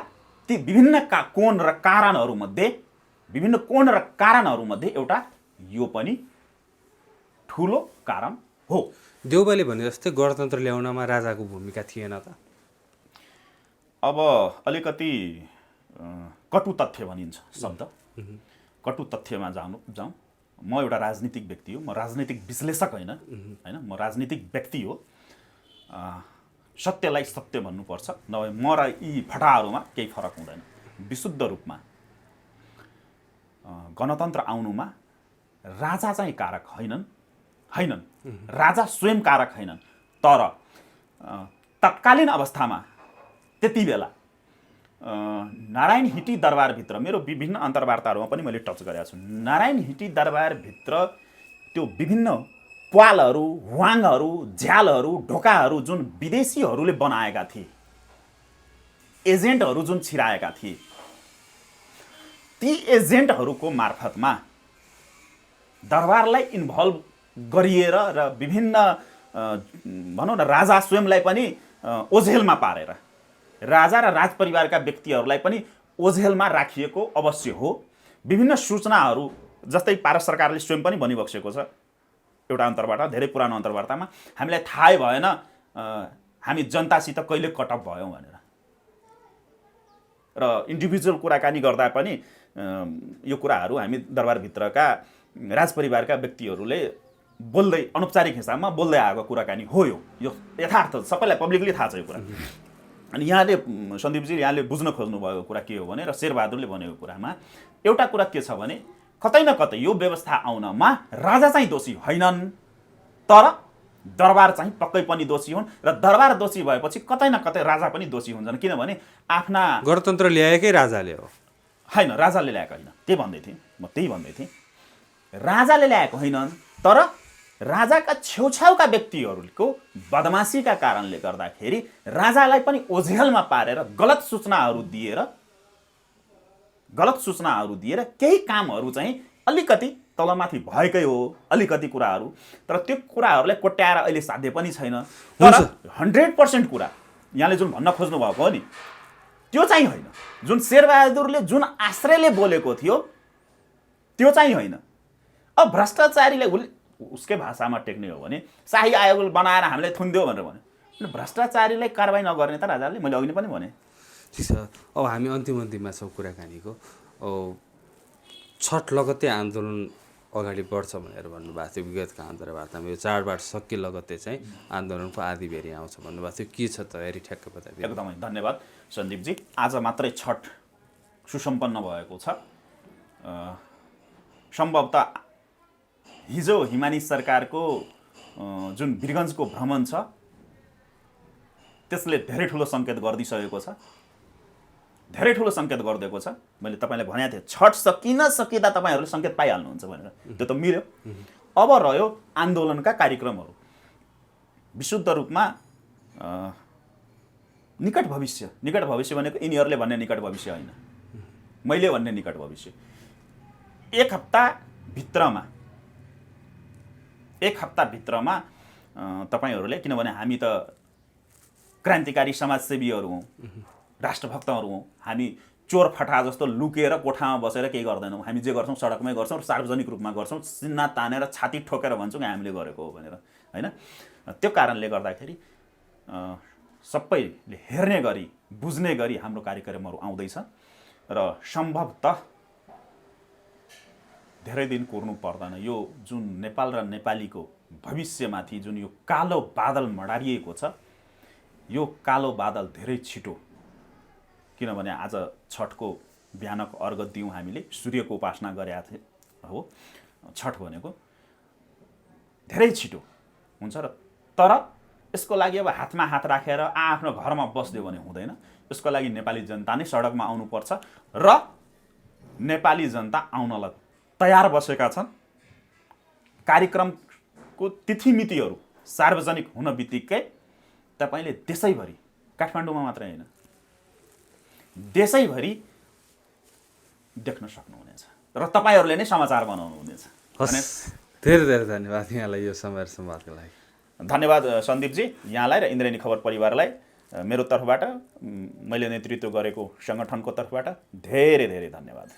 ती विभिन्न कोण र कारणहरूमध्ये एउटा यो पनि ठुलो कारण हो। देउबाले भने जस्तै गणतन्त्र ल्याउनमा राजाको भूमिका थिएन त? अब अलिकति कटु तथ्य भनिन्छ शब्द, कटु तथ्यमा जाउँ। म एउटा राजनीतिक व्यक्ति हो, म राजनीतिक विश्लेषक होइन, म राजनीतिक व्यक्ति हो। सत्यलाई सत्य भन्नुपर्छ, नभए म र यी फटाहरूमा केही फरक हुँदैन। विशुद्ध रूपमा गणतन्त्र आउनुमा राजा चाहिँ कारक हैनन्, राजा स्वयं कारक हैनन्। तर तत्कालीन अवस्थामा त्यति बेला नारायण हिटी दरबारभित्र, मेरो विभिन्न अन्तर्वार्ताहरूमा पनि मैले टच गरेको छु, नारायण हिटी दरबारभित्र त्यो विभिन्न प्वालहरू, ह्वाङहरू, झ्यालहरू, ढोकाहरू जुन विदेशीहरूले बनाएका थिए, एजेन्टहरू जुन छिराएका थिए, ती एजेन्टहरूको मार्फतमा दरबारलाई इन्भल्भ गरिएर र विभिन्न भनौँ न राजा स्वयंलाई पनि ओझेलमा पारेर, राजा र राजपरिवारका व्यक्तिहरूलाई पनि ओझेलमा राखिएको अवश्य हो। विभिन्न सूचनाहरू जस्तै भारत सरकारले स्वयं पनि भनिबक्सेको छ एउटा अन्तर्वार्ता, धेरै पुरानो अन्तर्वार्तामा, हामीलाई थाहै भएन हामी जनतासित कहिले कटअप भयौँ भनेर। र इन्डिभिजुअल कुराकानी गर्दा पनि यो कुराहरू हामी दरबारभित्रका राजपरिवारका व्यक्तिहरूले बोल्दै अनौपचारिक हिसाबमा बोल्दै आएको कुराकानी हो। यो यथार्थ सबैलाई पब्लिकली थाहा छ यो कुरा। अनि यहाँले सन्दीपजी यहाँले बुझ्न खोज्नुभएको कुरा के हो भने, र शेरबहादुरले भनेको कुरामा एउटा कुरा के छ भने, कतै न कतै यो व्यवस्था आउनमा राजा चाहिँ दोषी हैनन्, तर दरबार चाहिँ पक्कै पनि दोषी हुन्। र दरबार दोषी भएपछि कतै न कतै राजा पनि दोषी हुन्छन्, किनभने आफ्ना गणतन्त्र ल्याएकै राजाले हो। हैन, राजाले ल्याएको होइन, म त्यही भन्दै थिएँ। राजाले ल्याएको हैनन्, तर राजाका छेउछाउका व्यक्तिहरूको बदमासीका कारणले गर्दाखेरि राजालाई पनि ओझेलमा पारेर गलत सूचनाहरू दिएर केही कामहरू चाहिँ अलिकति तलमाथि भएकै हो, अलिकति कुराहरू। तर त्यो कुराहरूलाई कोट्याएर अहिले साध्य पनि छैन। तर 100% कुरा यहाँले जुन भन्न खोज्नु भएको हो नि, त्यो चाहिँ होइन। जुन शेरबहादुरले जुन आश्रयले बोलेको थियो त्यो चाहिँ होइन। अब भ्रष्टाचारीलाई उसकै भाषामा टेक्ने हो भने शाही आयोग बनाएर हामीले थुनिदियो भनेर भन्यो। भ्रष्टाचारीलाई कारबाही नगर्ने त राजाले, मैले अघि पनि भने। ठिक छ, अब हामी अन्तिममा छौँ कुराकानीको। छठ लगत्तै आन्दोलन अगाडि बढ्छ भनेर भन्नुभएको थियो विगतका अन्तर्वार्तामा। यो चाडबाड सकि लगत्तै चाहिँ आन्दोलनको आधी बेरी आउँछ भन्नुभएको थियो। के छ तयारी ठ्याक्क बताइदिनु। एकदमै धन्यवाद सन्दीपजी। आज मात्रै छठ सुसम्पन्न भएको छ। सम्भवतः हिजो हिमानी सरकारको जुन वीरगञ्जको भ्रमण छ त्यसले धेरै ठुलो सङ्केत गरिदिसकेको छ, धेरै ठुलो सङ्केत गरिदिएको छ। मैले तपाईँलाई भनेको थिएँ छठ सकिँदा तपाईँहरूले सङ्केत पाइहाल्नुहुन्छ भनेर, त्यो त मिल्यो। अब रह्यो आन्दोलनका कार्यक्रमहरू। विशुद्ध रूपमा निकट भविष्य भनेको यिनीहरूले भन्ने निकट भविष्य होइन, मैले भन्ने निकट भविष्य। एक हप्ताभित्रमा तपाईँहरूले, किनभने हामी त क्रान्तिकारी समाजसेवीहरू हौँ, राष्ट्रभक्तहरू हौँ, हामी चोर फटा जस्तो लुकेर कोठामा बसेर केही गर्दैनौँ। हामी जे गर्छौँ सडकमै गर्छौँ, सार्वजनिक रूपमा गर्छौँ, सिन्ना तानेर छाती ठोकेर भन्छौँ हामीले गरेको हो भनेर, होइन। त्यो कारणले गर्दाखेरि सबैले हेर्ने गरी बुझ्ने गरी हाम्रो कार्यक्रमहरू आउँदैछ र सम्भवतः धेरै दिन कुर्नु पर्दैन। यो जुन नेपाल र नेपालीको भविष्यमाथि जुन यो कालो बादल मडारिएको छ, यो कालो बादल धेरै छिटो, किनभने आज छठको बिहानको अर्घ दियौँ हामीले, सूर्यको उपासना गरेका हो छठ भनेको, धेरै छिटो हुन्छ। र तर यसको लागि अब हातमा हात राखेर आफ्नो घरमा बस्दियो भने हुँदैन। यसको लागि नेपाली जनता नै सडकमा आउनुपर्छ र नेपाली जनता आउनलाई तयार बसेका छन्। कार्यक्रमको तिथिमितिहरू सार्वजनिक हुन बित्तिकै तपाईँले देशैभरि, काठमाडौँमा मात्रै होइन देशैभरि देख्न सक्नुहुनेछ र तपाईँहरूले नै समाचार बनाउनुहुनेछ। धेरै धेरै धन्यवाद यहाँलाई यो समय सम्वादको लागि। धन्यवाद सन्दीपजी, यहाँलाई र इन्द्रेणी खबर परिवारलाई मेरो तर्फबाट, मैले नेतृत्व गरेको सङ्गठनको तर्फबाट धेरै धेरै धन्यवाद।